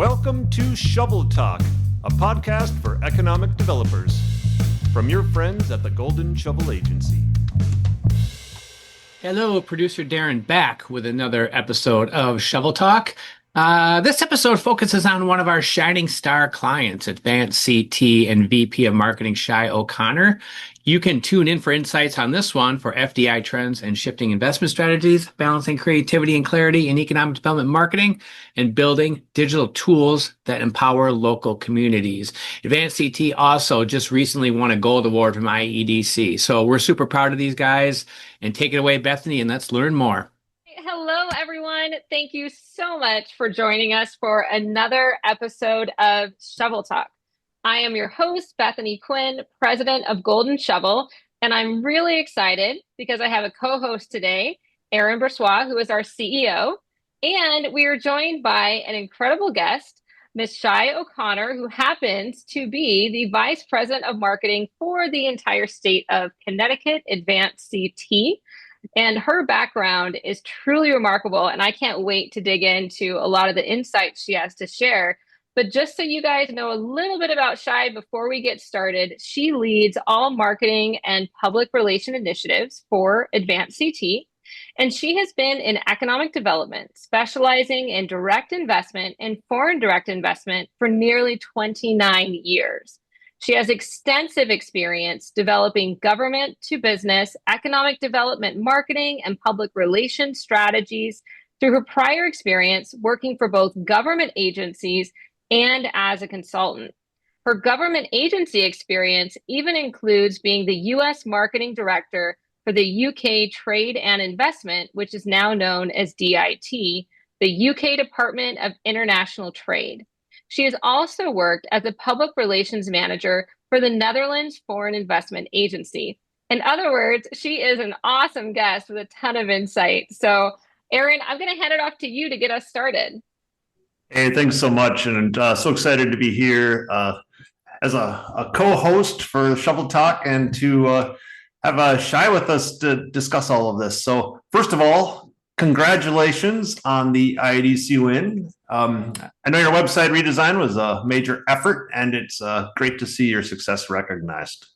Welcome to Shovel Talk, a podcast for economic developers. From your friends at the Golden Shovel Agency. Hello, producer Darren back with another episode of Shovel Talk. This episode focuses on one of our shining star clients, AdvanceCT and VP of Marketing Shai O'Connor. You can tune in for insights on this one for FDI trends and shifting investment strategies, balancing creativity and clarity in economic development marketing, and building digital tools that empower local communities. AdvanceCT also just recently won a gold award from IEDC. So we're super proud of these guys. And take it away, Bethany, and let's learn more. Hello, everyone. Thank you so much for joining us for another episode of Shovel Talk. I am your host, Bethany Quinn, president of Golden Shovel, and I'm really excited because I have a co-host today, Aaron Bressois, who is our CEO, and we are joined by an incredible guest, Ms. Shai O'Connor, who happens to be the vice president of marketing for the entire state of Connecticut, AdvanceCT. And her background is truly remarkable, and I can't wait to dig into a lot of the insights she has to share. But just so you guys know a little bit about Shai before we get started, she leads all marketing and public relation initiatives for AdvanceCT, and she has been in economic development, specializing in direct investment and foreign direct investment for nearly 29 years. She has extensive experience developing government to business, economic development marketing, and public relations strategies through her prior experience working for both government agencies and as a consultant. Her government agency experience even includes being the U.S. marketing director for the UK Trade and Investment, which is now known as DIT, the UK Department of International Trade. She has also worked as a public relations manager for the Netherlands Foreign Investment Agency. In other words, she is an awesome guest with a ton of insight. So, Aaron, I'm going to hand it off to you to get us started. Hey, thanks so much. And so excited to be here as a co-host for Shovel Talk and to have Shai with us to discuss all of this. So first of all, congratulations on the IEDC win. I know your website redesign was a major effort, and it's great to see your success recognized.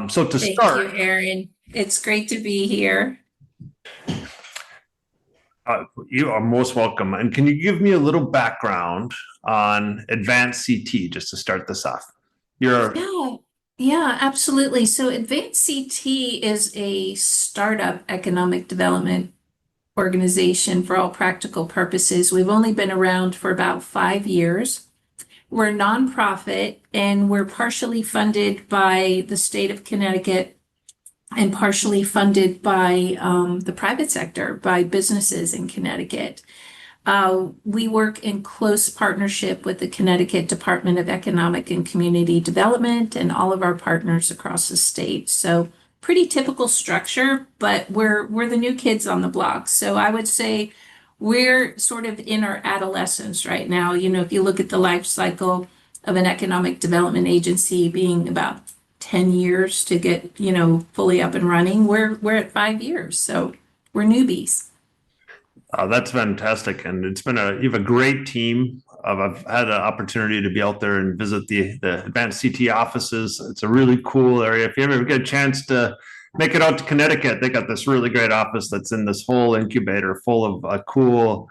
So to start, thank you, Aaron. It's great to be here. You are most welcome. And can you give me a little background on AdvanceCT just to start this off? Yeah, absolutely. So AdvanceCT is a startup economic development organization for all practical purposes. We've only been around for about 5 years. We're a nonprofit, and we're partially funded by the state of Connecticut and partially funded by the private sector, by businesses in Connecticut. We work in close partnership with the Connecticut Department of Economic and Community Development and all of our partners across the state. So pretty typical structure, but we're the new kids on the block. So I would say we're sort of in our adolescence right now. You know, if you look at the life cycle of an economic development agency being about 10 years to get, fully up and running, we're at 5 years. So we're newbies. That's fantastic. And it's been you have a great team. I've had an opportunity to be out there and visit the AdvanceCT offices. It's a really cool area. If you ever get a chance to make it out to Connecticut, they got this really great office that's in this whole incubator full of cool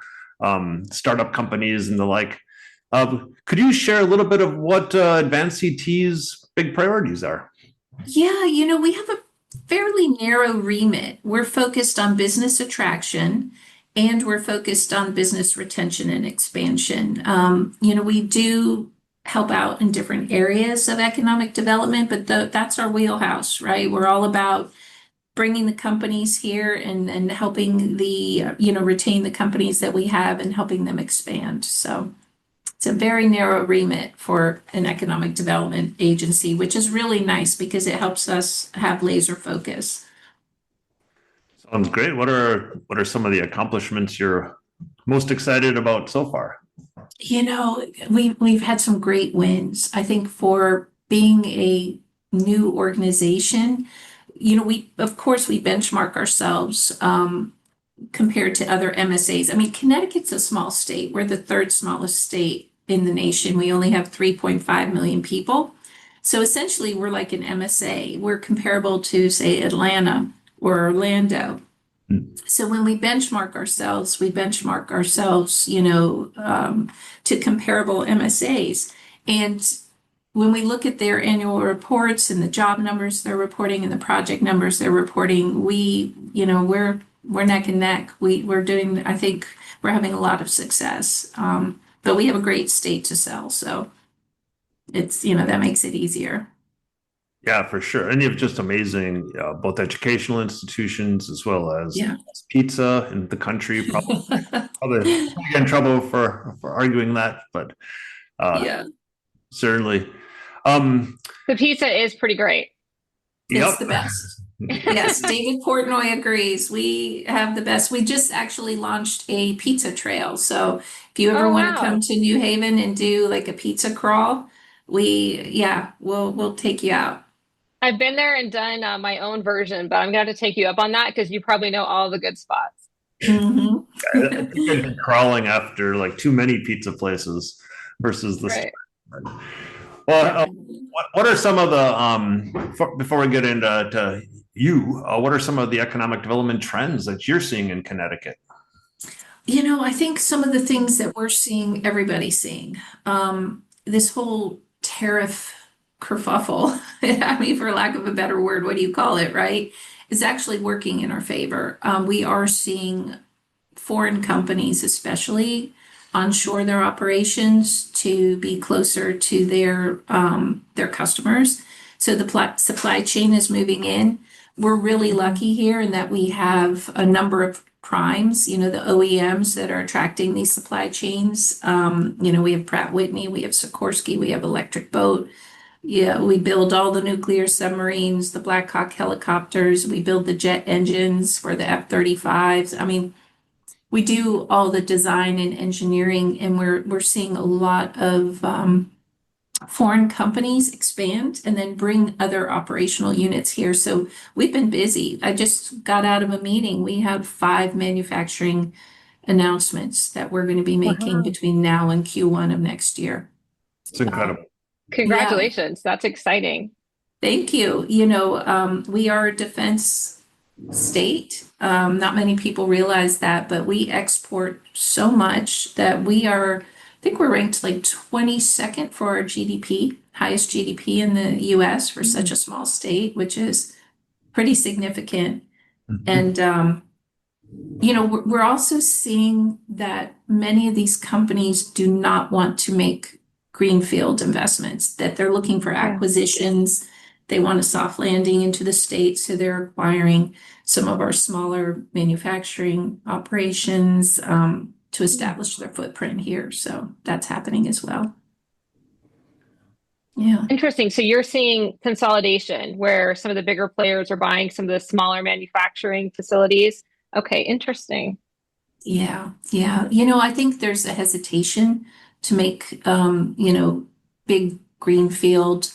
startup companies and the like. Could you share a little bit of what AdvanceCT's big priorities are? Yeah, we have a fairly narrow remit. We're focused on business attraction, and we're focused on business retention and expansion. We do help out in different areas of economic development, but that's our wheelhouse, right? We're all about bringing the companies here and helping retain the companies that we have and helping them expand. So it's a very narrow remit for an economic development agency, which is really nice because it helps us have laser focus. Sounds great. What are some of the accomplishments you're most excited about so far? We've had some great wins. I think for being a new organization, we benchmark ourselves compared to other MSAs. I mean, Connecticut's a small state. We're the third smallest state in the nation. We only have 3.5 million people. So essentially, we're like an MSA. We're comparable to, say, Atlanta or Orlando. So when we benchmark ourselves, to comparable MSAs. And when we look at their annual reports and the job numbers they're reporting and the project numbers they're reporting, we're neck and neck. We're doing, I think we're having a lot of success. But we have a great state to sell, so it's, that makes it easier. Yeah, for sure. And you have just amazing, both educational institutions as well as Yeah. pizza in the country. Probably get in trouble for arguing that, but Yeah, certainly. The pizza is pretty great. it's Yep. the best. Yes, David Portnoy agrees. We have the best. We just actually launched a pizza trail. So if you ever Oh, want to wow. come to New Haven and do like a pizza crawl, we'll take you out. I've been there and done my own version, but I'm going to have to take you up on that because you probably know all the good spots. Mhm. I think I'd be crawling after like too many pizza places versus the Right. store. Well, what are some of the before we get into what are some of the economic development trends that you're seeing in Connecticut? I think some of the things that we're seeing, everybody's seeing, this whole tariff kerfuffle, I mean, for lack of a better word, what do you call it, right? Is actually working in our favor. We are seeing foreign companies, especially, onshore their operations to be closer to their customers. So the supply chain is moving in. We're really lucky here in that we have a number of primes, the OEMs that are attracting these supply chains. We have Pratt Whitney, we have Sikorsky, we have Electric Boat. Yeah, we build all the nuclear submarines, the Black Hawk helicopters, we build the jet engines for the F-35s. I mean, we do all the design and engineering, and we're seeing a lot of foreign companies expand and then bring other operational units here. So we've been busy. I just got out of a meeting. We have 5 manufacturing announcements that we're going to be making Wow. between now and Q1 of next year. It's incredible. Congratulations. That's exciting. Thank you. We are a defense state. Not many people realize that, but we export so much that I think we're ranked like 22nd for our GDP, highest GDP in the US for such a small state, which is pretty significant. And, we're also seeing that many of these companies do not want to make greenfield investments, that they're looking for acquisitions. They want a soft landing into the state, so they're acquiring some of our smaller manufacturing operations to establish their footprint here. So that's happening as well. Yeah. Interesting. So you're seeing consolidation where some of the bigger players are buying some of the smaller manufacturing facilities. Okay, interesting. Yeah. Yeah. I think there's a hesitation to make, big greenfield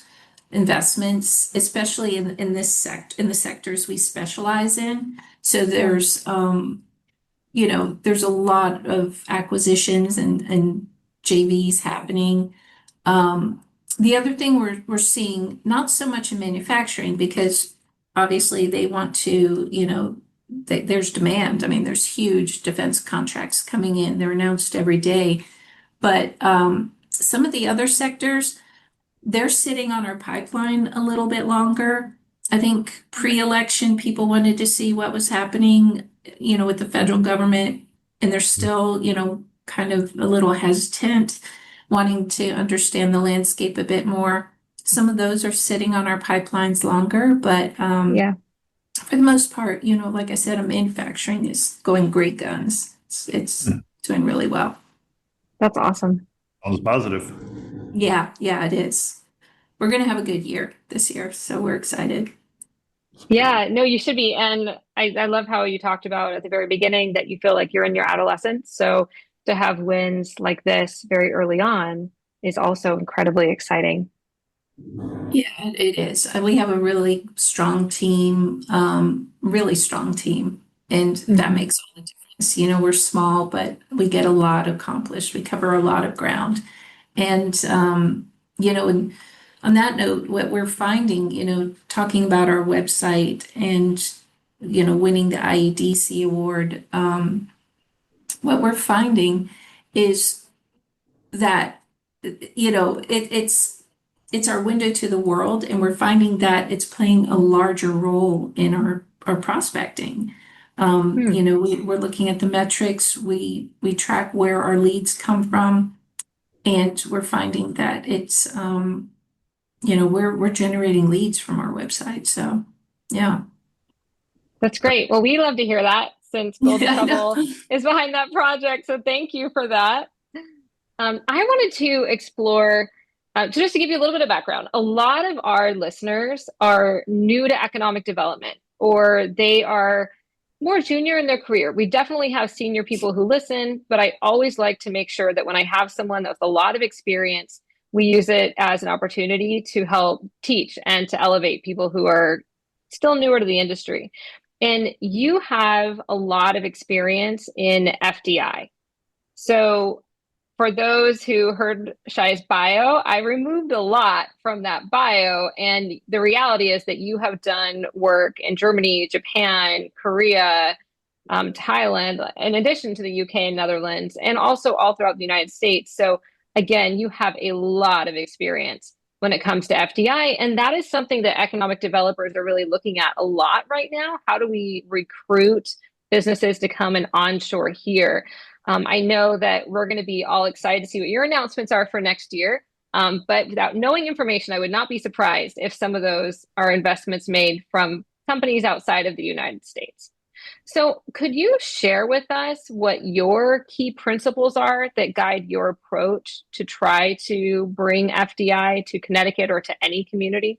investments, especially in the sectors we specialize in. So there's a lot of acquisitions and JVs happening. The other thing we're seeing, not so much in manufacturing, because obviously they want to, there's demand. I mean, there's huge defense contracts coming in. They're announced every day. But some of the other sectors, they're sitting on our pipeline a little bit longer. I think pre-election, people wanted to see what was happening, with the federal government, and they're still, kind of a little hesitant, wanting to understand the landscape a bit more. Some of those are sitting on our pipelines longer, but for the most part, like I said, our manufacturing is going great guns. It's doing really well. That's awesome. Sounds positive. Yeah, it is. We're going to have a good year this year, so we're excited. Yeah, no, you should be. And I love how you talked about at the very beginning that you feel like you're in your adolescence. So to have wins like this very early on is also incredibly exciting. Yeah, it is. We have a really strong team, and that makes all the difference. We're small, but we get a lot accomplished. We cover a lot of ground. And, and on that note, what we're finding, talking about our website and, winning the IEDC award, what we're finding is that, it's our window to the world, and we're finding that it's playing a larger role in our prospecting. We're looking at the metrics, we track where our leads come from, and we're finding that it's, we're generating leads from our website. So, yeah. That's great. Well, we love to hear that since Golden I know. Shovel is behind that project. So thank you for that. I wanted to explore, just to give you a little bit of background, a lot of our listeners are new to economic development, or they are more junior in their career. We definitely have senior people who listen, but I always like to make sure that when I have someone with a lot of experience, we use it as an opportunity to help teach and to elevate people who are still newer to the industry. And you have a lot of experience in FDI. So for those who heard Shai's bio, I removed a lot from that bio. And the reality is that you have done work in Germany, Japan, Korea, Thailand, in addition to the UK and Netherlands, and also all throughout the United States. So again, you have a lot of experience when it comes to FDI. And that is something that economic developers are really looking at a lot right now. How do we recruit businesses to come and onshore here? I know that we're going to be all excited to see what your announcements are for next year. But without knowing information, I would not be surprised if some of those are investments made from companies outside of the United States. So could you share with us what your key principles are that guide your approach to try to bring FDI to Connecticut or to any community?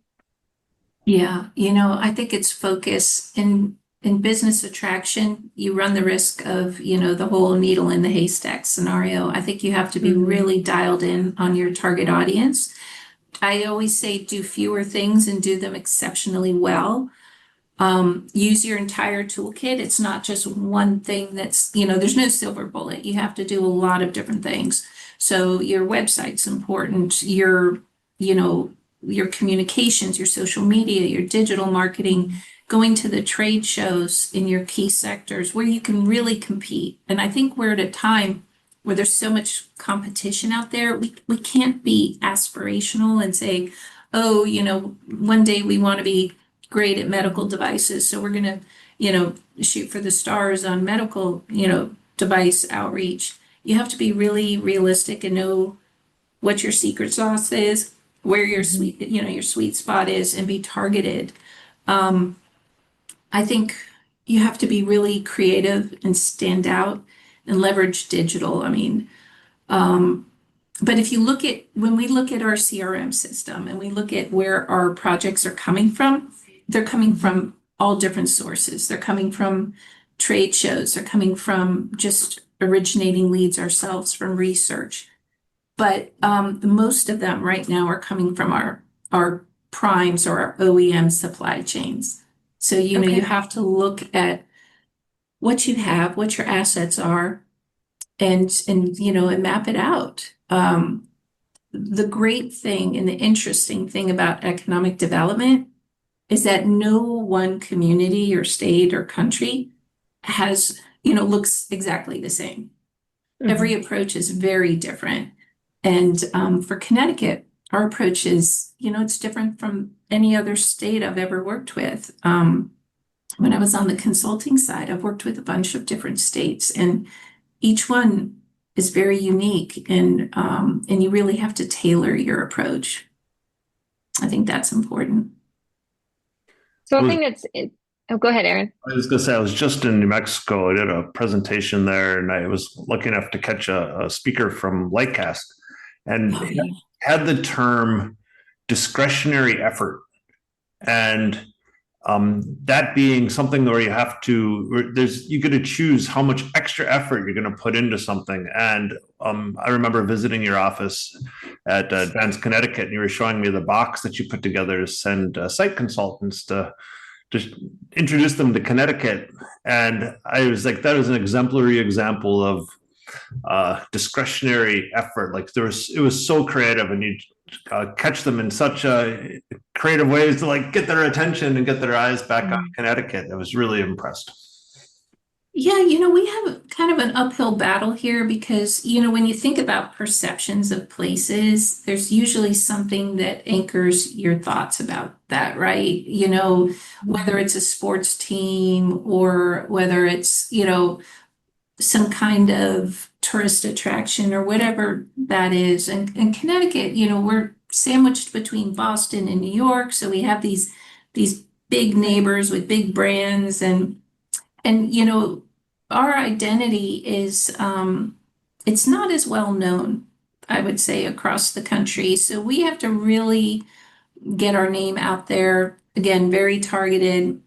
Yeah, I think it's focus in business attraction. You run the risk of, the whole needle in the haystack scenario. I think you have to be really dialed in on your target audience. I always say do fewer things and do them exceptionally well. Use your entire toolkit. It's not just one thing that's, there's no silver bullet. You have to do a lot of different things. So your website's important, your communications, your social media, your digital marketing, going to the trade shows in your key sectors where you can really compete. And I think we're at a time where there's so much competition out there. We can't be aspirational and say, oh, one day we want to be great at medical devices, so we're going to, shoot for the stars on medical, device outreach. You have to be really realistic and know what your secret sauce is, where your sweet spot is, and be targeted. I think you have to be really creative and stand out and leverage digital. But if you when we look at our CRM system and we look at where our projects are coming from, they're coming from all different sources. They're coming from trade shows. They're coming from just originating leads ourselves from research. But most of them right now are coming from our primes or our OEM supply chains. So, you have to look at what you have, what your assets are, and map it out. The great thing and the interesting thing about economic development is that no one community or state or country has, looks exactly the same. Every approach is very different. And for Connecticut, our approach is, it's different from any other state I've ever worked with. When I was on the consulting side, I've worked with a bunch of different states, and each one is very unique, and you really have to tailor your approach. I think that's important. So I think go ahead, Aaron. I was going to say, I was just in New Mexico. I did a presentation there, and I was lucky enough to catch a speaker from Lightcast, and had the term discretionary effort. And that being something where you have to, you get to choose how much extra effort you're going to put into something. And I remember visiting your office at Advance Connecticut, and you were showing me the box that you put together to send site consultants to just introduce them to Connecticut. And I was like, that was an exemplary example of discretionary effort. Like it was so creative, and you catch them in such creative ways to like get their attention and get their eyes back on Connecticut. I was really impressed. Yeah, we have kind of an uphill battle here because, when you think about perceptions of places, there's usually something that anchors your thoughts about that, right? Whether it's a sports team or whether it's, some kind of tourist attraction or whatever that is. And Connecticut, we're sandwiched between Boston and New York, so we have these big neighbors with big brands and our identity is it's not as well known, I would say, across the country. So we have to really get our name out there. Again, very targeted,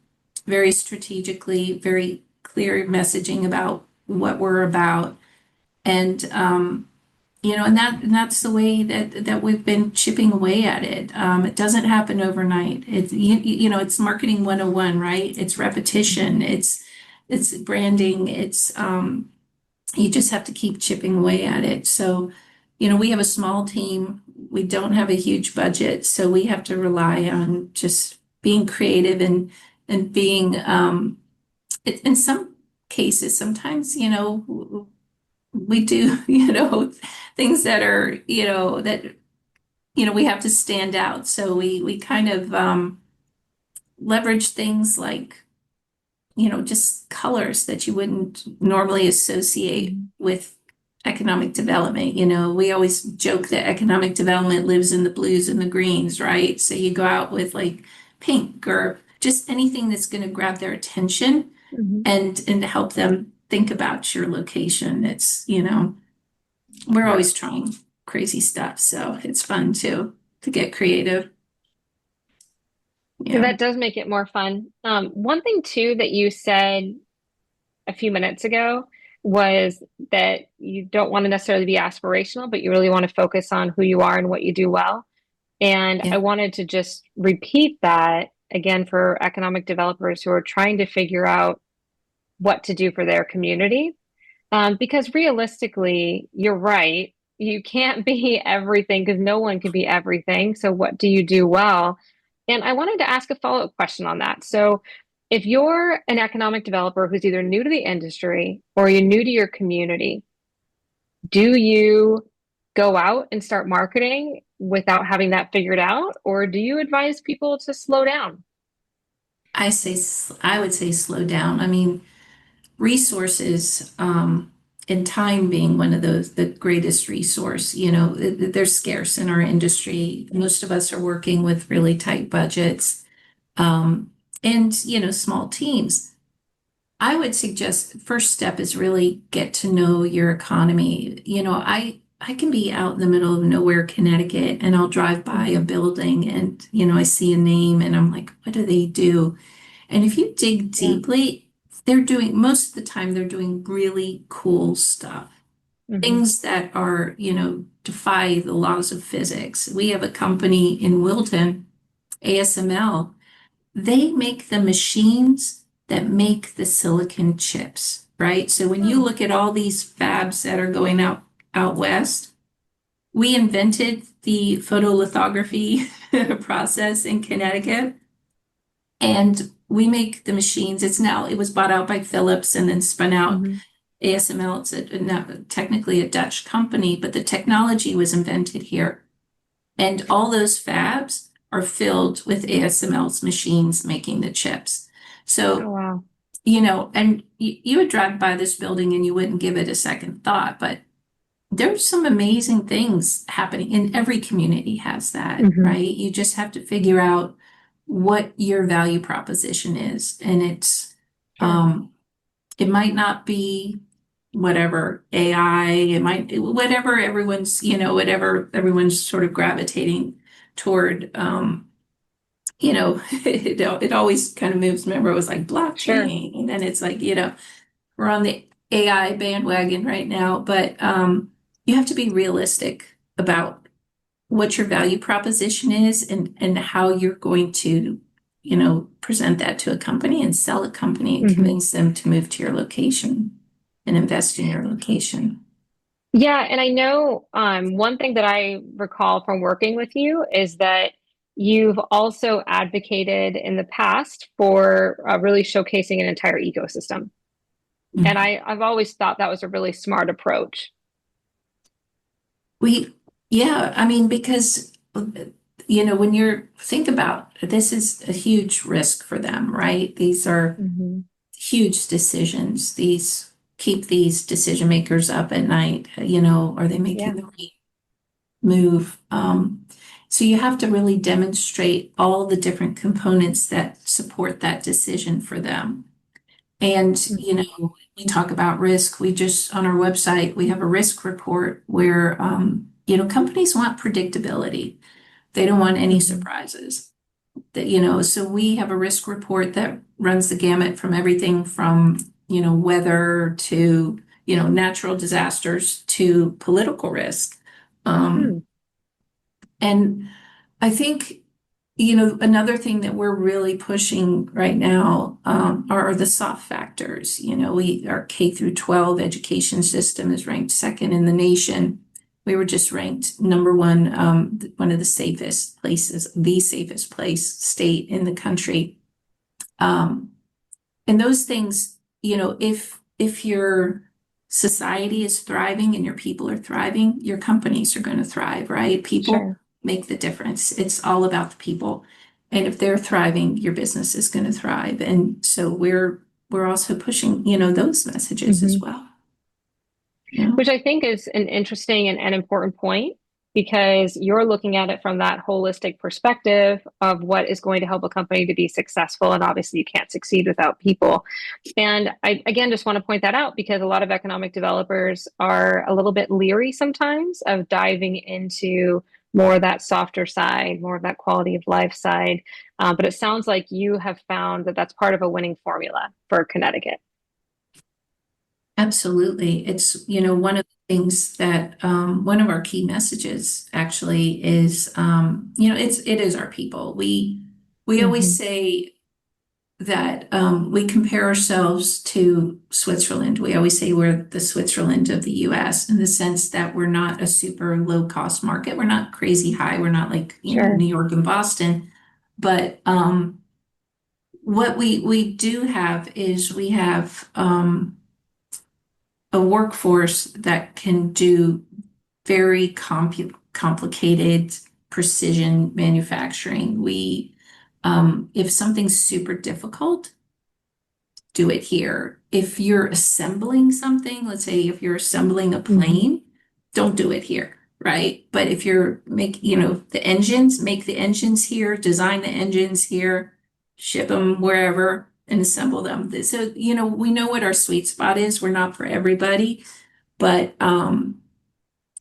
very strategically, very clear messaging about what we're about. And and that's the way that we've been chipping away at it. It doesn't happen overnight. It's marketing 101, right? It's repetition, it's branding, it's you just have to keep chipping away at it. So, we have a small team, we don't have a huge budget, so we have to rely on just being creative and being in some cases, sometimes, we do, things that are, we have to stand out. So we kind of leverage things like, just colors that you wouldn't normally associate with economic development. We always joke that economic development lives in the blues and the greens, right? So you go out with like pink or just anything that's going to grab their attention and help them think about your location. It's, we're always trying crazy stuff, so it's fun to get creative. So that does make it more fun. One thing too that you said a few minutes ago was that you don't want to necessarily be aspirational, but you really want to focus on who you are and what you do well. And I wanted to just repeat that again for economic developers who are trying to figure out what to do for their community. Because realistically, you're right. You can't be everything because no one can be everything. So what do you do well? And I wanted to ask a follow-up question on that. So if you're an economic developer who's either new to the industry or you're new to your community, do you go out and start marketing without having that figured out? Or do you advise people to slow down? I would say slow down. I mean, resources, and time being one of the greatest resource, they're scarce in our industry. Most of us are working with really tight budgets, and, small teams. I would suggest first step is really get to know your economy. I can be out in the middle of nowhere, Connecticut, and I'll drive by a building and, I see a name and I'm like, what do they do? And if you dig deeply, most of the time, they're doing really cool stuff. Things that are, defy the laws of physics. We have a company in Wilton, ASML. They make the machines that make the silicon chips, right? So when you look at all these fabs that are going out west, we invented the photolithography process in Connecticut. And we make the machines. It was bought out by Philips and then spun out. ASML, it's technically a Dutch company, but the technology was invented here. And all those fabs are filled with ASML's machines making the chips. So, and you would drive by this building and you wouldn't give it a second thought, but there's some amazing things happening, and every community has that, right? You just have to figure out what your value proposition is. And it's, it might not be whatever AI, it might, whatever everyone's, whatever everyone's sort of gravitating toward, it always kind of moves. Remember, it was like blockchain, and then it's like, we're on the AI bandwagon right now, but you have to be realistic about what your value proposition is and how you're going to, present that to a company and sell a company and convince them to move to your location and invest in your location. Yeah, and I know one thing that I recall from working with you is that you've also advocated in the past for really showcasing an entire ecosystem. And I've always thought that was a really smart approach. We, yeah, I mean, because, when think about this is a huge risk for them, right? These are Hmm. huge decisions. These keep these decision makers up at night, are they making Yeah. the right move? So you have to really demonstrate all the different components that support that decision for them. And, we talk about risk. We just, on our website, we have a risk report where, companies want predictability. They don't want any Hmm. surprises. So we have a risk report that runs the gamut from everything from, weather to, natural disasters to political risk. Hmm. And I think, another thing that we're really pushing right now are the soft factors. Our K through 12 education system is ranked second in the nation. We were just ranked number one, one of the safest places, the safest place state in the country. And those things, if your society is thriving and your people are thriving, your companies are going to thrive, right? People Sure. make the difference. It's all about the people. And if they're thriving, your business is going to thrive. And so we're also pushing, those messages Hmm. as well. Yeah. Which I think is an interesting and an important point because you're looking at it from that holistic perspective of what is going to help a company to be successful. And obviously, you can't succeed without people. And I, again, just want to point that out because a lot of economic developers are a little bit leery sometimes of diving into more of that softer side, more of that quality of life side. But it sounds like you have found that that's part of a winning formula for Connecticut. Absolutely. It's, one of the things that one of our key messages actually is, it is our people. We always Hmm. say that we compare ourselves to Switzerland. We always say we're the Switzerland of the US in the sense that we're not a super low cost market. We're not crazy high. We're not like, Sure. New York and Boston. But what we do have is we have a workforce that can do very complicated precision manufacturing. If something's super difficult, do it here. If you're assembling something, let's say if you're assembling a Hmm. plane, don't do it here, right? But if you're the engines, make the engines here, design the engines here, ship them wherever and assemble them. So, we know what our sweet spot is. We're not for everybody, but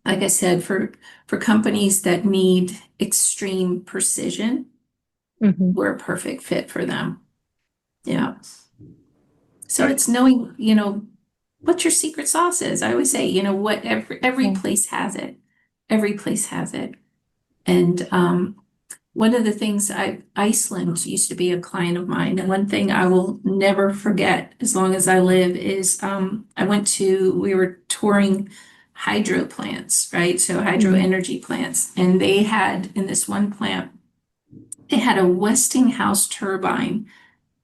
like I said, for companies that need extreme precision, Hmm. we're a perfect fit for them. Yeah. So it's knowing, what your secret sauce is. I always say, what every Yeah. place has it. Every place has it. And one of the things Iceland used to be a client of mine, and one thing I will never forget as long as I live is we were touring hydro plants, right? So hydro Hmm. energy plants. And they had in this one plant, they had a Westinghouse turbine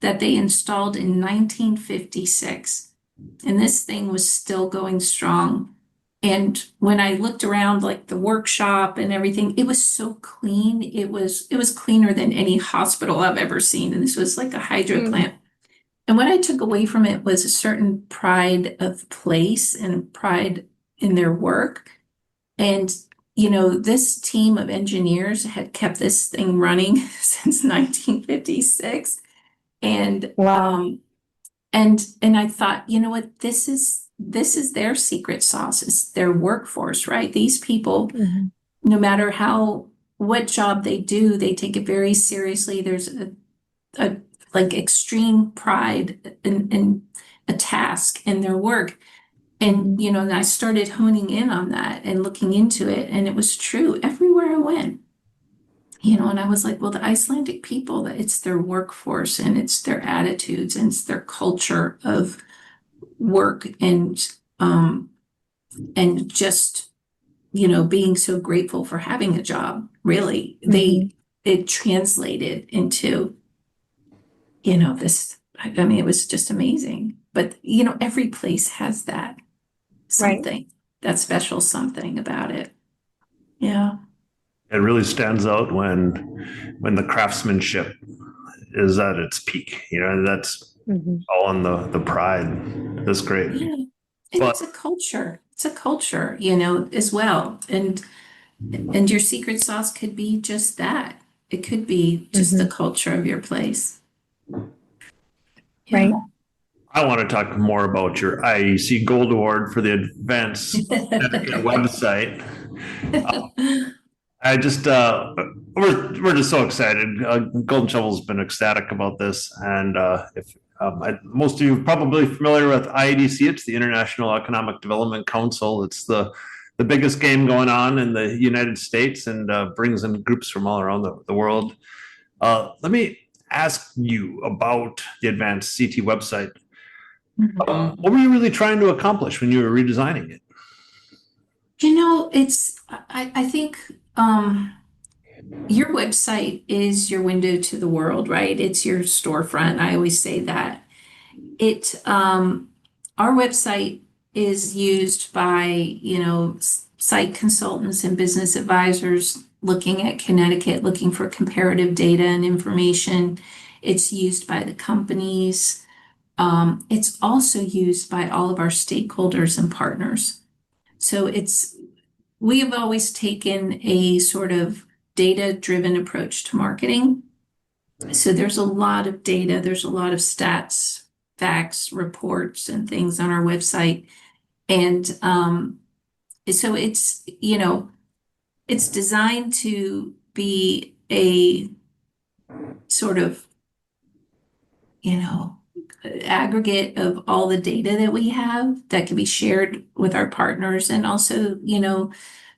that they installed in 1956. And this thing was still going strong. And when I looked around like the workshop and everything, it was so clean. It was cleaner than any hospital I've ever seen. And this was like a hydro Mm. plant. And what I took away from it was a certain pride of place and pride in their work. And this team of engineers had kept this thing running since 1956. And Wow. and I thought, you know what, this is their secret sauce, it's their workforce, right? These people, Hmm. no matter what job they do, they take it very seriously. There's a like extreme pride in a task in their work. Hmm. And I started honing in on that and looking into it, and it was true everywhere I went. And I was like, well, the Icelandic people, it's their workforce and it's their attitudes and it's their culture of work and and just, being so grateful for having a job, really, it translated into, this, I mean, it was just amazing. But, every place has that something, that special something about it. Yeah. It really stands out when the craftsmanship is at its peak. That's all in the pride. That's great. Yeah. And But it's a culture. It's a culture, as well. And your secret sauce could be just that. It could be just the culture of your place. Right. I want to talk more about your IEDC Gold Award for the Advanced Connecticut website. I just we're just so excited. Golden Shovel's been ecstatic about this, and if most of you are probably familiar with IEDC, it's the International Economic Development Council. It's the biggest game going on in the United States, and brings in groups from all around the world. Let me ask you about the AdvanceCT website. What were you really trying to accomplish when you were redesigning it? I think your website is your window to the world, right? It's your storefront. I always say that. Our website is used by, site consultants and business advisors looking at Connecticut, looking for comparative data and information. It's used by the companies. It's also used by all of our stakeholders and partners. So we have always taken a sort of data-driven approach to marketing. So there's a lot of data, there's a lot of stats, facts, reports, and things on our website. And so it's designed to be a sort of, aggregate of all the data that we have that can be shared with our partners, and also,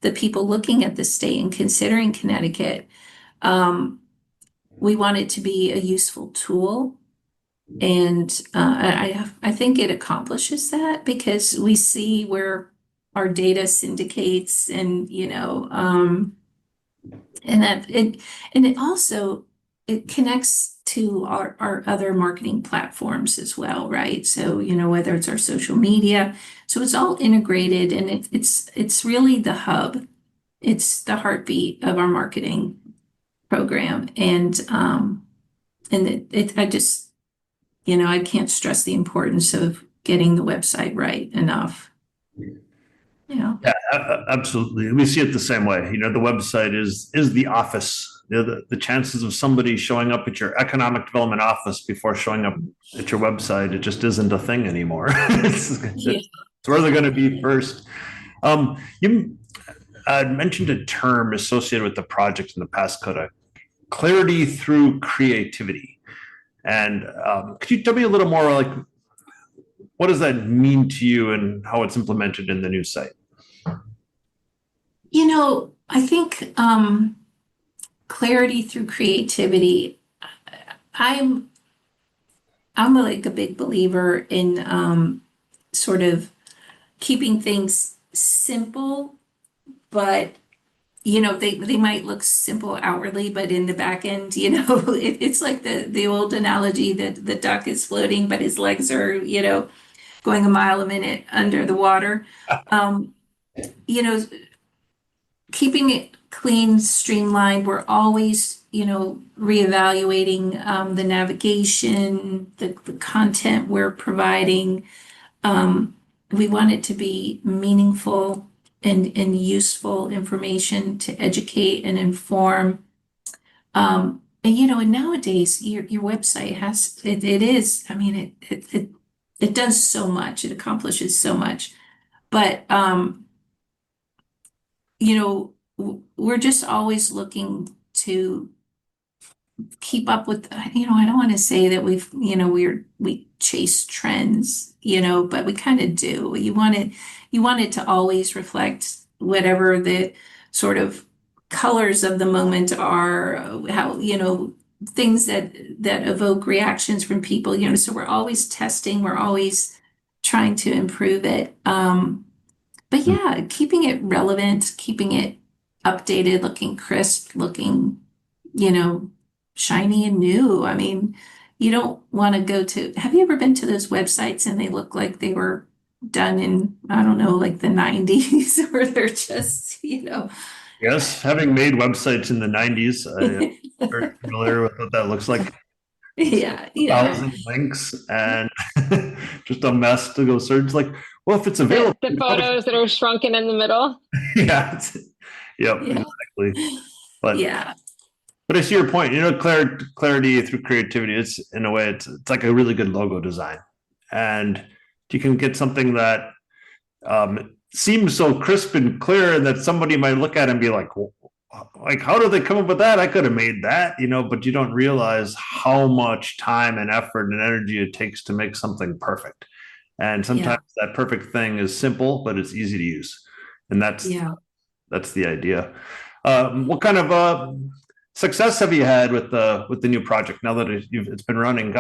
the people looking at the state and considering Connecticut. We want it to be a useful tool, and I think it accomplishes that, because we see where our data syndicates, and it also connects to our other marketing platforms as well, right? So, whether it's our social media, so it's all integrated, and it's really the hub. It's the heartbeat of our marketing program. And I just, I can't stress the importance of getting the website right enough. Yeah, absolutely. We see it the same way. The website is the office. The chances of somebody showing up at your economic development office before showing up at your website, it just isn't a thing anymore. It's where they're going to be first. You mentioned a term associated with the project in the past, Coda, clarity through creativity. And could you tell me a little more, like, what does that mean to you and how it's implemented in the new site? I think clarity through creativity. I'm like a big believer in sort of keeping things simple, but they might look simple outwardly, but in the back end, it's like the old analogy that the duck is floating, but his legs are, going a mile a minute under the water. Keeping it clean, streamlined. We're always, reevaluating the navigation, the content we're providing. We want it to be meaningful and useful information to educate and inform. And nowadays your website it is, I mean, it does so much, it accomplishes so much, but we're just always looking to keep up with, I don't want to say that we chase trends, but we kind of do. You want it to always reflect whatever the sort of colors of the moment are, how, things that evoke reactions from people, so we're always testing, we're always trying to improve it. But yeah, keeping it relevant, keeping it updated, looking crisp, looking, shiny and new. I mean, you don't want to have you ever been to those websites and they look like they were done in, I don't know, like the 90s, or they're just, Yes, having made websites in the 90s, I'm very familiar with what that looks like. yeah, 1,000 links and just a mess to go search. Like, well, if it's available, The photos that are shrunken in the middle. yeah, yep, yeah, exactly. But yeah, but I see your point. Clarity through creativity. It's in a way, it's like a really good logo design, and you can get something that seems so crisp and clear, and that somebody might look at it and be like, well, like, how did they come up with that? I could have made that, but you don't realize how much time and effort and energy it takes to make something perfect. And sometimes that perfect thing is simple, but it's easy to use. And that's the idea. What kind of success have you had with the new project now that it's been running?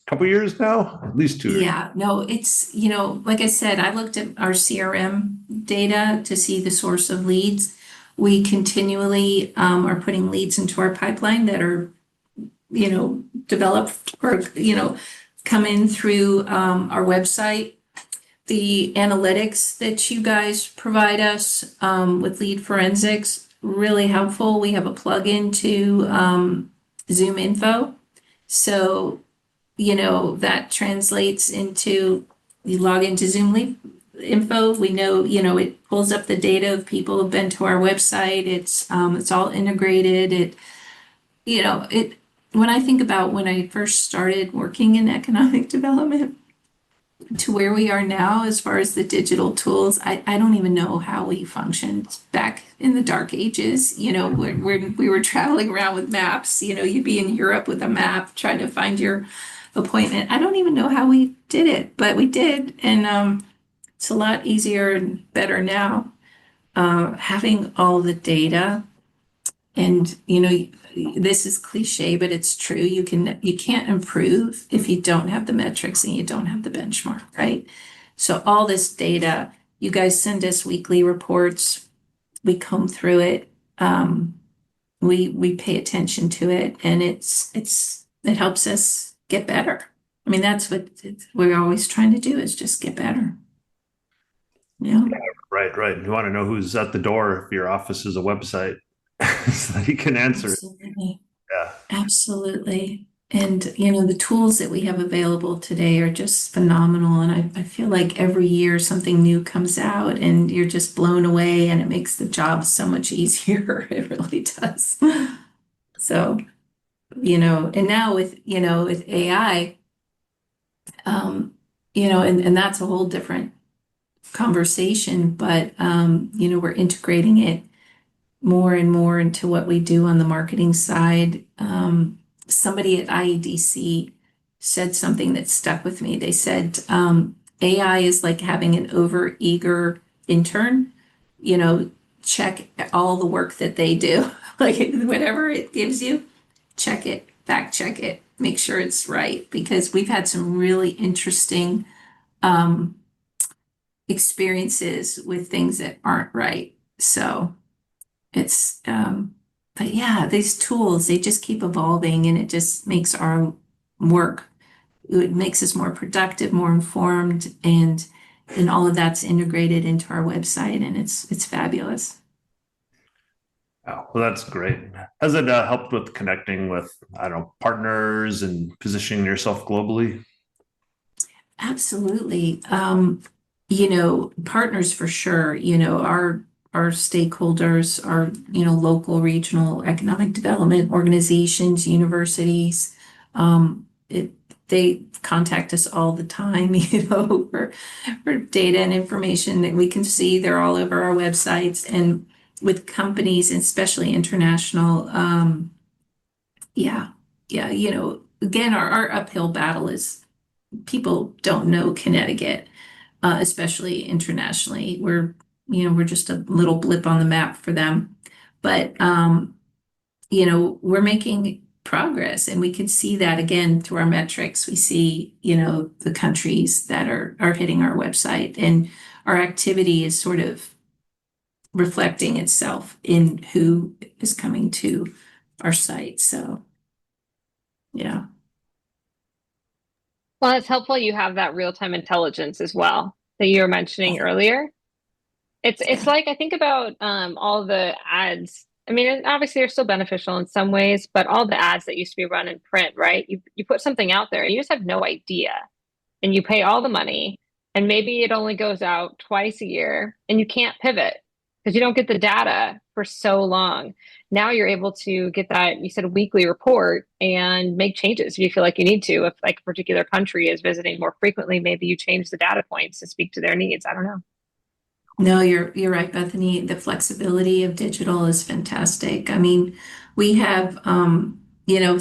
Couple years now, at least 2 years. Yeah, no, it's, like I said, I looked at our CRM data to see the source of leads. We continually are putting leads into our pipeline that are, developed or, come in through our website. The analytics that you guys provide us with lead forensics, really helpful. We have a plugin to Zoom Info. So, that translates into, you log into Zoom Info. We know, it pulls up the data of people who've been to our website. It's all integrated. When I think about when I first started working in economic development to where we are now, as far as the digital tools, I don't even know how we functioned back in the dark ages. When we were traveling around with maps, you'd be in Europe with a map trying to find your appointment. I don't even know how we did it, but we did. And it's a lot easier and better now. Having all the data, and this is cliche, but it's true. You can't improve if you don't have the metrics and you don't have the benchmark, right? So all this data, you guys send us weekly reports. We comb through it. We pay attention to it, and it helps us get better. I mean, that's what we're always trying to do, is just get better. Yeah. Right. You want to know who's at the door if your office is a website, so that you can answer. Absolutely. Yeah. Absolutely. And the tools that we have available today are just phenomenal. And I feel like every year something new comes out and you're just blown away, and it makes the job so much easier. It really does. So, and now with AI, and that's a whole different conversation, but we're integrating it more and more into what we do on the marketing side. Somebody at IEDC said something that stuck with me. They said AI is like having an overeager intern, check all the work that they do. Like, whatever it gives you, check it, fact check it, make sure it's right, because we've had some really interesting experiences with things that aren't right. So it's but yeah, these tools, they just keep evolving, and it just makes our work, it makes us more productive, more informed, and all of that's integrated into our website, and it's fabulous. Oh, well, that's great. Has it helped with connecting with, I don't know, partners and positioning yourself globally? Absolutely. Partners for sure. Our stakeholders are, local, regional economic development organizations, universities. They contact us all the time, for data and information that we can see. They're all over our websites, and with companies, especially international. Again, our uphill battle is people don't know Connecticut, especially internationally. We're just a little blip on the map for them. But, we're making progress, and we can see that again through our metrics. We see, the countries that are hitting our website, and our activity is sort of reflecting itself in who is coming to our site. So, yeah. Well, it's helpful you have that real-time intelligence as well that you were mentioning earlier. It's like I think about all the ads. I mean, and obviously they're still beneficial in some ways, but all the ads that used to be run in print, right? You put something out there and you just have no idea, and you pay all the money, and maybe it only goes out twice a year, and you can't pivot because you don't get the data for so long. Now you're able to get that, you said, a weekly report and make changes if you feel like you need to. If like a particular country is visiting more frequently, maybe you change the data points to speak to their needs. I don't know. No, you're right, Bethany. The flexibility of digital is fantastic. I mean, we have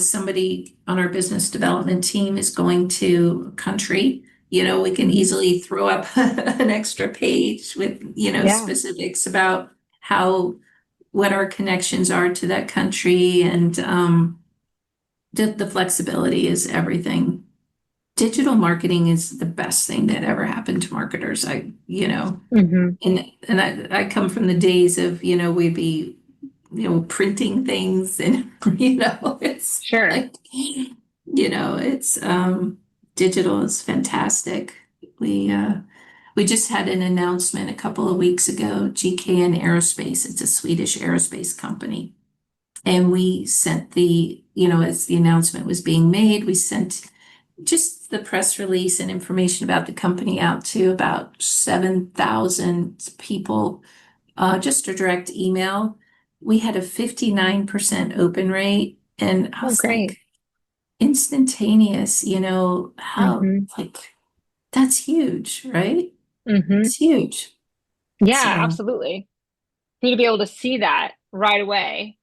somebody on our business development team is going to a country. We can easily throw up an extra page with, Yeah. specifics about what our connections are to that country, and the flexibility is everything. Digital marketing is the best thing that ever happened to marketers. Mm-hmm. And I come from the days of, we'd be, printing things, and, it's Sure. like, it's, digital is fantastic. We just had an announcement a couple of weeks ago, GKN Aerospace, it's a Swedish aerospace company. And we sent as the announcement was being made, we sent just the press release and information about the company out to about 7,000 people, just a direct email. We had a 59% open rate, and I Oh, was great. like, instantaneous, how, Mm-hmm. like, that's huge, right? Mm-hmm. It's huge. Yeah, So, absolutely. For you to be able to see that right away,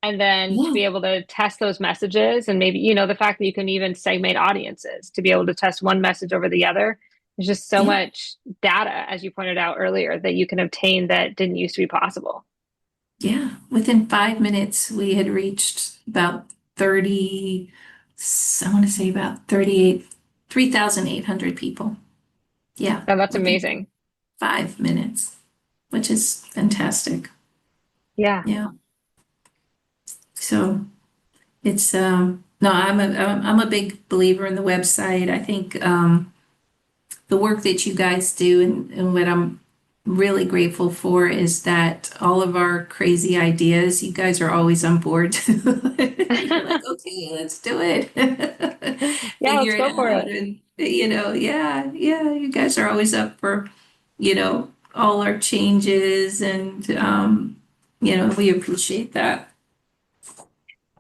and then to yeah, be able to test those messages, and maybe, the fact that you can even segment audiences to be able to test one message over the other. There's just so yeah. much data, as you pointed out earlier, that you can obtain that didn't used to be possible. Yeah, within 5 minutes, we had reached about 30, I want to say about 3,800 people. Yeah, So that's within amazing. 5 minutes, which is fantastic. Yeah. Yeah. So it's, no, I'm a big believer in the website. I think, the work that you guys do, and what I'm really grateful for is that all of our crazy ideas, you guys are always on board. You're like, okay, let's do it. Yeah, let's Figure it go for out. it. And, yeah, you guys are always up for, all our changes. And, we appreciate that.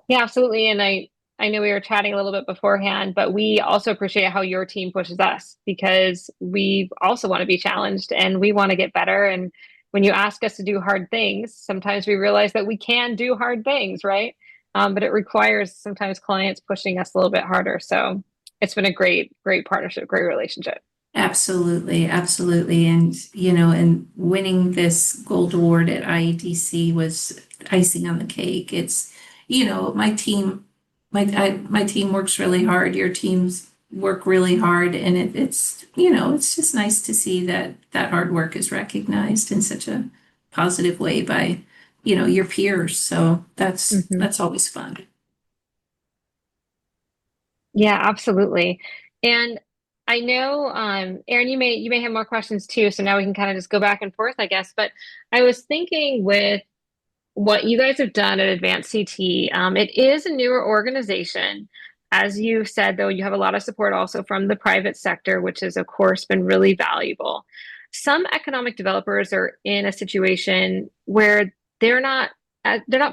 Yeah, absolutely. And I know we were chatting a little bit beforehand, but we also appreciate how your team pushes us, because we also want to be challenged and we want to get better. And when you ask us to do hard things, sometimes we realize that we can do hard things, right? But it requires sometimes clients pushing us a little bit harder. So it's been a great, great partnership, great relationship. Absolutely, absolutely. And, and winning this gold award at IEDC was icing on the cake. It's, my team, my team works really hard. Your teams work really hard. And it's just nice to see that that hard work is recognized in such a positive way by, your peers. So Mhm. that's always fun. Yeah, absolutely. And I know, Aaron, you may have more questions too, so now we can kind of just go back and forth, I guess. But I was thinking with what you guys have done at AdvanceCT, it is a newer organization. As you said, though, you have a lot of support also from the private sector, which has, of course, been really valuable. Some economic developers are in a situation where they're not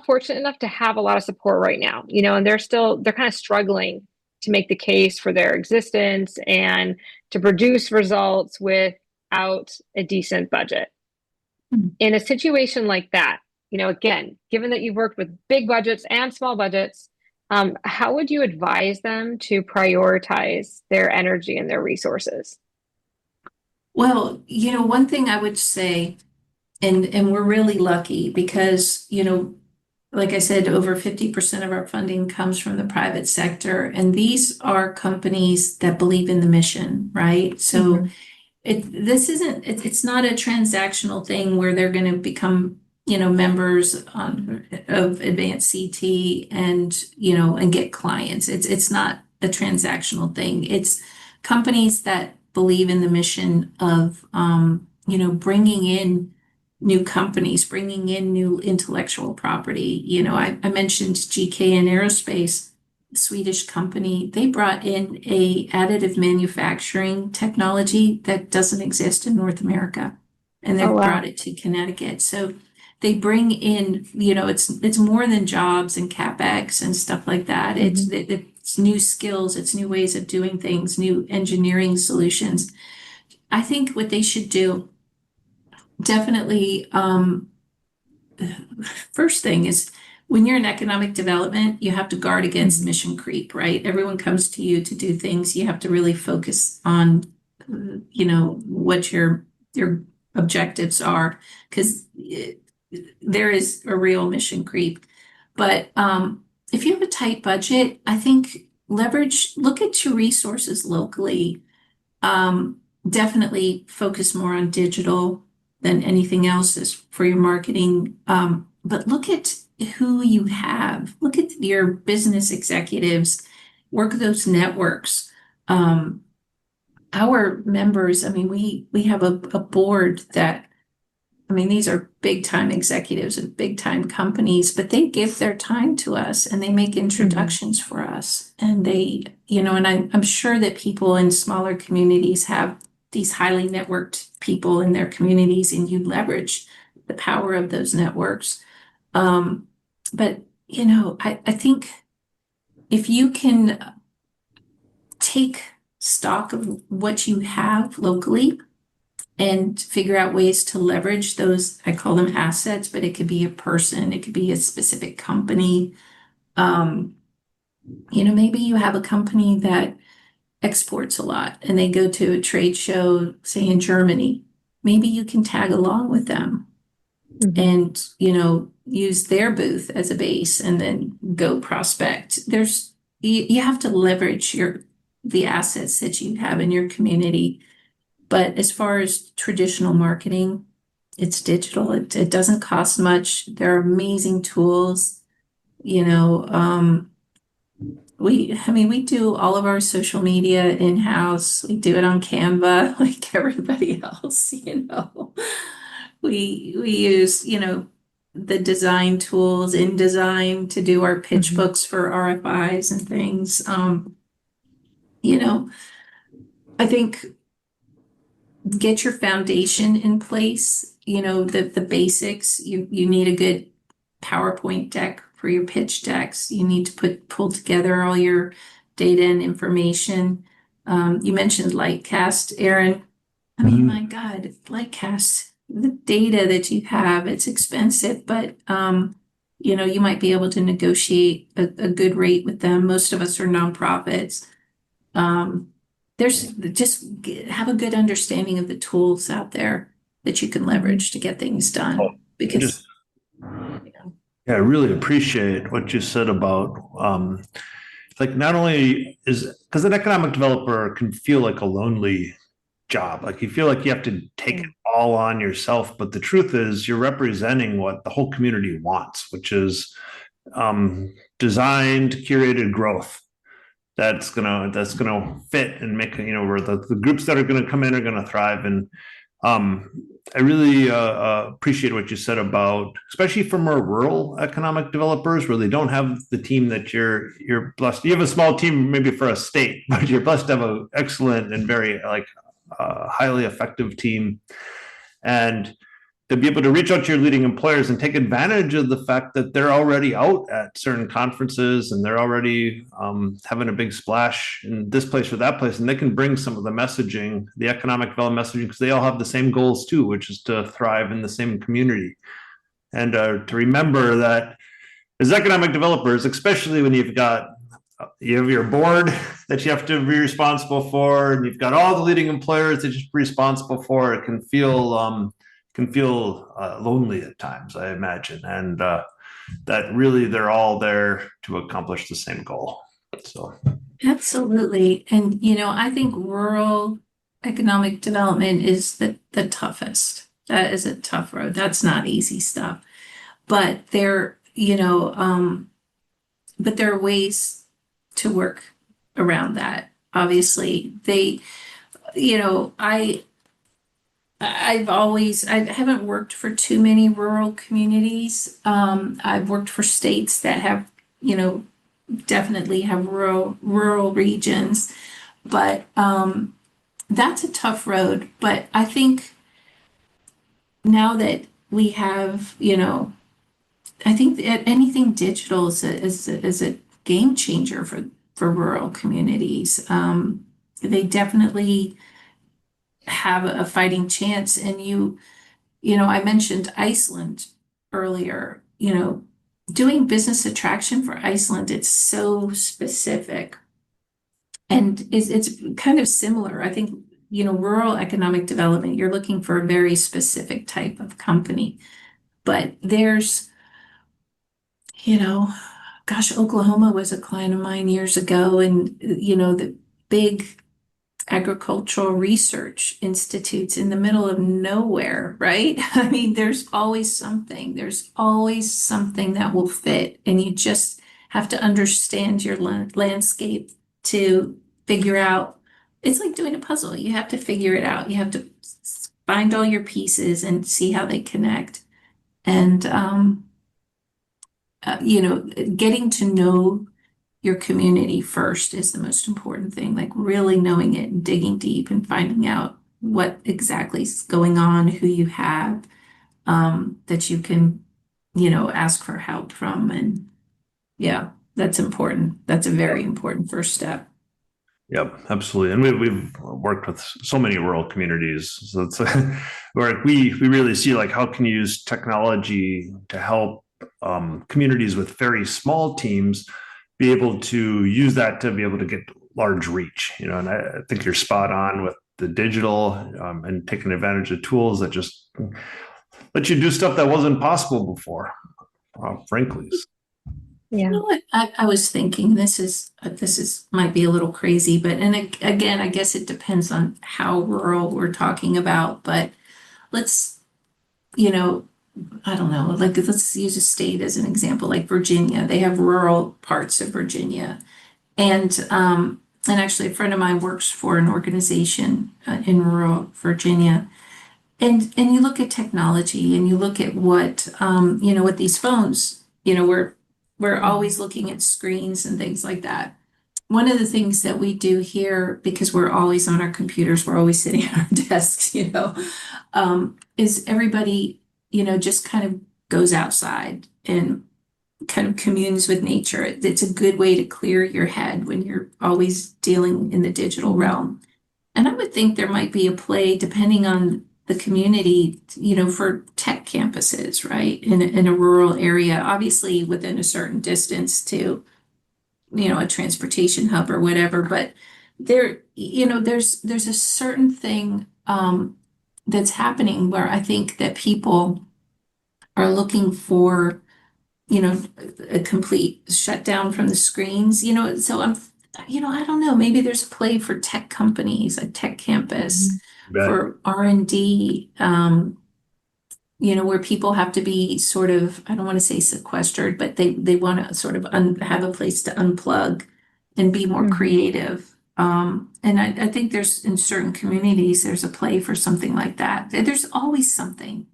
fortunate enough to have a lot of support right now, and they're kind of struggling to make the case for their existence and to produce results without a decent budget. Mhm. In a situation like that, again, given that you've worked with big budgets and small budgets, how would you advise them to prioritize their energy and their resources? Well, one thing I would say, and we're really lucky because, like I said, over 50% of our funding comes from the private sector. And these are companies that believe in the mission, right? So Mhm. It's not a transactional thing where they're going to become, members of AdvanceCT and, and get clients. It's not a transactional thing. It's companies that believe in the mission of, bringing in new companies, bringing in new intellectual property. I mentioned GK in aerospace, Swedish company. They brought in a additive manufacturing technology that doesn't exist in North America, and they've Oh, wow. brought it to Connecticut. So they bring in, it's more than jobs and CapEx and stuff like that. It's new skills, it's new ways of doing things, new engineering solutions. I think what they should do definitely, first thing is when you're in economic development, you have to guard against mission creep, right? Everyone comes to you to do things. You have to really focus on, what your objectives are, because there is a real mission creep. But if you have a tight budget, I think look at your resources locally. Definitely focus more on digital than anything else is for your marketing. But look at who you have. Look at your business executives, work those networks. Our members, we have a board that, these are big time executives of big time companies, but they give their time to us and they make introductions for us. And they, and I'm sure that people in smaller communities have these highly networked people in their communities, and you leverage the power of those networks. But I think if you can take stock of what you have locally and figure out ways to leverage those, I call them assets, but it could be a person, it could be a specific company. Maybe you have a company that exports a lot and they go to a trade show, say in Germany. Maybe you can tag along with them and, use their booth as a base and then go prospect. You have to leverage the assets that you have in your community. But as far as traditional marketing, it's digital. It doesn't cost much. There are amazing tools. We do all of our social media in-house. We do it on Canva like everybody else. We use, the design tools, InDesign, to do our pitch books for RFIs and things. I think get your foundation in place, the basics. You need a good PowerPoint deck for your pitch decks. You need to pull together all your data and information. You mentioned Lightcast, Aaron. My God, Lightcast, the data that you have, it's expensive, but you might be able to negotiate a good rate with them. Most of us are nonprofits. There's just have a good understanding of the tools out there that you can leverage to get things done. Because I really appreciate what you said about not only because an economic developer can feel like a lonely job, like you feel like you have to take it all on yourself, but the truth is you're representing what the whole community wants, which is designed, curated growth that's gonna fit and make where the groups that are gonna come in are gonna thrive. And I really appreciate what you said about, especially for more rural economic developers where they don't have the team that you're blessed. You have a small team maybe for a state, but you're blessed to have an excellent and very highly effective team, and to be able to reach out to your leading employers and take advantage of the fact that they're already out at certain conferences and they're already having a big splash in this place or that place, and they can bring some of the messaging, the economic development messaging, because they all have the same goals too, which is to thrive in the same community. And to remember that as economic developers, especially when you have your board that you have to be responsible for, and you've got all the leading employers that you should be responsible for, it can feel lonely at times, I imagine, and that really they're all there to accomplish the same goal. So absolutely. And I think rural economic development is the toughest. That is a tough road. That's not easy stuff. But but there are ways to work around that. Obviously, I haven't worked for too many rural communities. I've worked for states that have, definitely have rural regions, but that's a tough road. But I think now that we have, I think that anything digital is a game changer for rural communities. They definitely have a fighting chance. And I mentioned Iceland earlier, doing business attraction for Iceland, it's so specific. And it's kind of similar. I think, rural economic development, you're looking for a very specific type of company. But there's, Oklahoma was a client of mine years ago, and, the big agricultural research institutes in the middle of nowhere, right? I mean, there's always something that will fit, and you just have to understand your landscape to figure out. It's like doing a puzzle. You have to figure it out. You have to find all your pieces and see how they connect. And, getting to know your community first is the most important thing, like really knowing it and digging deep and finding out what exactly is going on, who you have, that you can, ask for help from. And yeah, that's important. That's a very important first step. Yep, absolutely. And we've worked with so many rural communities. So it's where we really see like how can you use technology to help communities with very small teams be able to use that to be able to get large reach, and I think you're spot on with the digital and taking advantage of tools that just let you do stuff that wasn't possible before, frankly. Yeah. You know what I was thinking, this is might be a little crazy, but again, I guess it depends on how rural we're talking about, but let's, I don't know, like let's use a state as an example, like Virginia. They have rural parts of Virginia. And actually a friend of mine works for an organization in rural Virginia. And you look at technology and you look at what with these phones, we're always looking at screens and things like that. One of the things that we do here, because we're always on our computers, we're always sitting at our desks, is everybody, just kind of goes outside and kind of communes with nature. It's a good way to clear your head when you're always dealing in the digital realm. And I would think there might be a play, depending on the community, for tech campuses, right? In a rural area, obviously within a certain distance to, a transportation hub or whatever. But there's a certain thing that's happening where I think that people are looking for, a complete shutdown from the screens, so I don't know, maybe there's a play for tech companies, a tech campus for R&D, where people have to be sort of, I don't want to say sequestered, but they want to sort of have a place to unplug and be more creative. And I think there's in certain communities, there's a play for something like that. There's always something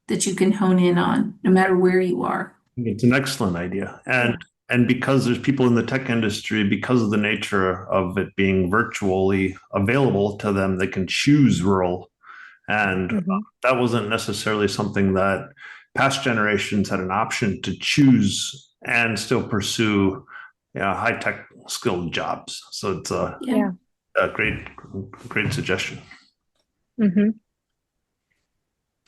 that you can hone in on, no matter where you are. It's an excellent idea. And because there's people in the tech industry, because of the nature of it being virtually available to them, they can choose rural. And that wasn't necessarily something that past generations had an option to choose and still pursue high-tech skilled jobs. So it's a great suggestion. Mm-hmm.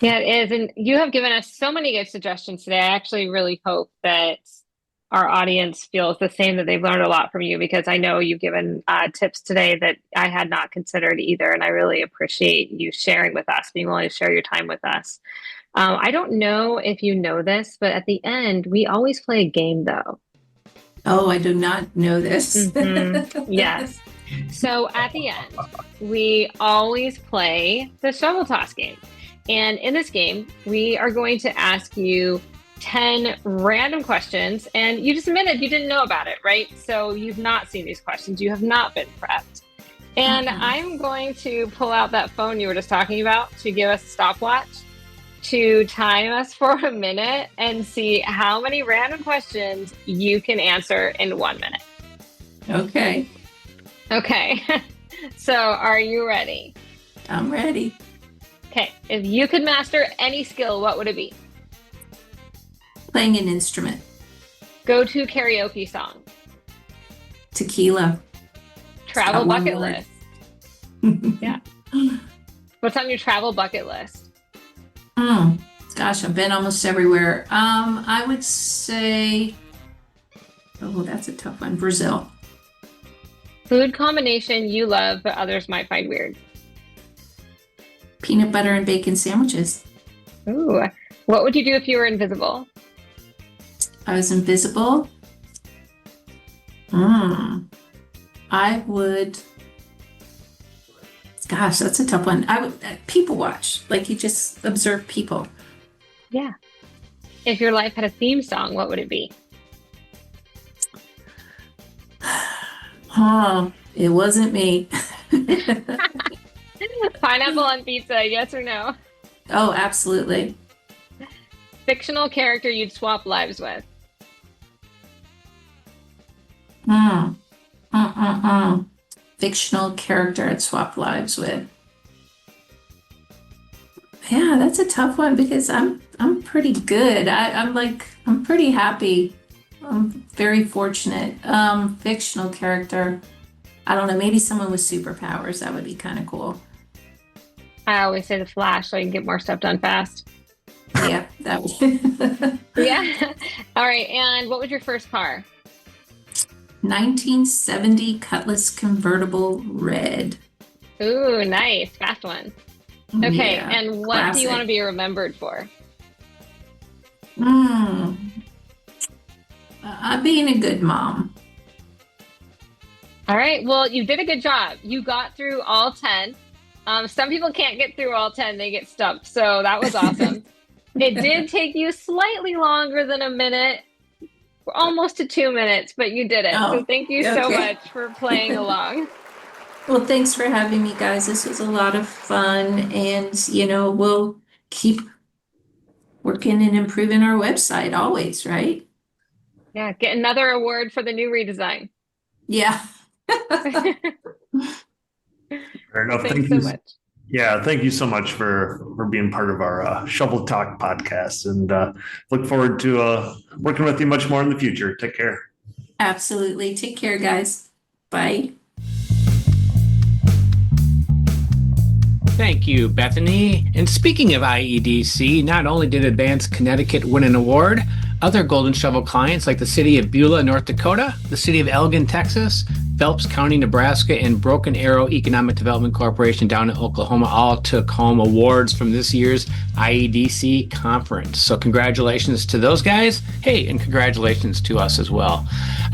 Yeah, it is. And you have given us so many good suggestions today. I actually really hope that our audience feels the same, that they've learned a lot from you, because I know you've given tips today that I had not considered either. And I really appreciate you sharing with us, being willing to share your time with us. I don't know if you know this, but at the end, we always play a game though. Oh, I do not know this. Yes. So at the end, we always play the shovel toss game. And in this game, we are going to ask you 10 random questions, and you just admitted you didn't know about it, right? So you've not seen these questions. You have not been prepped. And I'm going to pull out that phone you were just talking about to give us a stopwatch to time us for a minute and see how many random questions you can answer in 1 minute. Okay, Okay. So are you ready? I'm ready. Okay. If you could master any skill, what would it be? Playing an instrument. Go-to karaoke song. Tequila. Travel Got one bucket word. list. Yeah. What's on your travel bucket list? Gosh, I've been almost everywhere. I would say, oh, that's a tough one. Brazil. Food combination you love but others might find weird. Peanut butter and bacon sandwiches. Ooh. What would you do if you were invisible? I was invisible. I would. Gosh, that's a tough one. I would people watch, like you just observe people. Yeah. If your life had a theme song, what would it be? It wasn't me. Pineapple on pizza, yes or no? Oh, absolutely. Fictional character you'd swap lives with. Fictional character I'd swap lives with. Yeah, that's a tough one because I'm pretty good. I'm pretty happy. I'm very fortunate. Fictional character. I don't know, maybe someone with superpowers. That would be kind of cool. I always say the Flash so I can get more stuff done fast. Yeah, that would. Yeah. All right. And what was your first car? 1970 Cutlass convertible red. Ooh, nice. Fast one. Okay. Yeah, And what do classic. you want to be remembered for? Being a good mom. All right. Well, you did a good job. You got through all 10. Some people can't get through all 10. They get stumped. So that was awesome. It did take you slightly longer than a minute, almost to 2 minutes, but you did it. Oh, So thank you so okay. much for playing along. Well, thanks for having me, guys. This was a lot of fun, and we'll keep working and improving our website always, right? Yeah. Get another award for the new redesign. Yeah. Fair enough. Thanks Thank so you. much. Yeah, thank you so much for being part of our Shovel Talk podcast, and look forward to working with you much more in the future. Take care. Absolutely. Take care, guys. Bye. Thank you, Bethany. And speaking of IEDC, not only did Advance Connecticut win an award, other Golden Shovel clients like the city of Beulah, North Dakota, the city of Elgin, Texas, Phelps County, Nebraska, and Broken Arrow Economic Development Corporation down in Oklahoma all took home awards from this year's IEDC conference. So congratulations to those guys. Hey, and congratulations to us as well.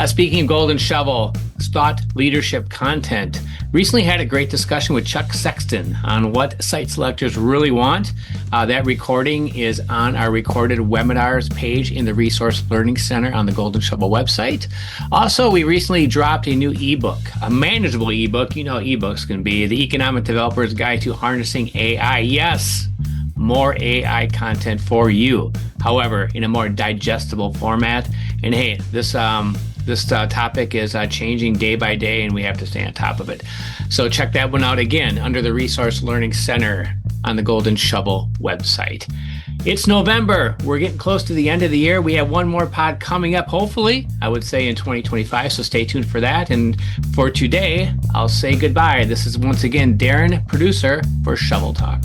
Speaking of Golden Shovel, thought leadership content. Recently had a great discussion with Chuck Sexton on what site selectors really want. That recording is on our recorded webinars page in the Resource Learning Center on the Golden Shovel website. Also, we recently dropped a new ebook, a manageable ebook. You know how ebooks can be, The Economic Developer's Guide to Harnessing AI. Yes, more AI content for you. However, in a more digestible format. And hey, this topic is changing day by day, and we have to stay on top of it. So check that one out again under the Resource Learning Center on the Golden Shovel website. It's November. We're getting close to the end of the year. We have one more pod coming up, hopefully, I would say in 2025. So stay tuned for that. And for today, I'll say goodbye. This is once again Darren, producer for Shovel Talk.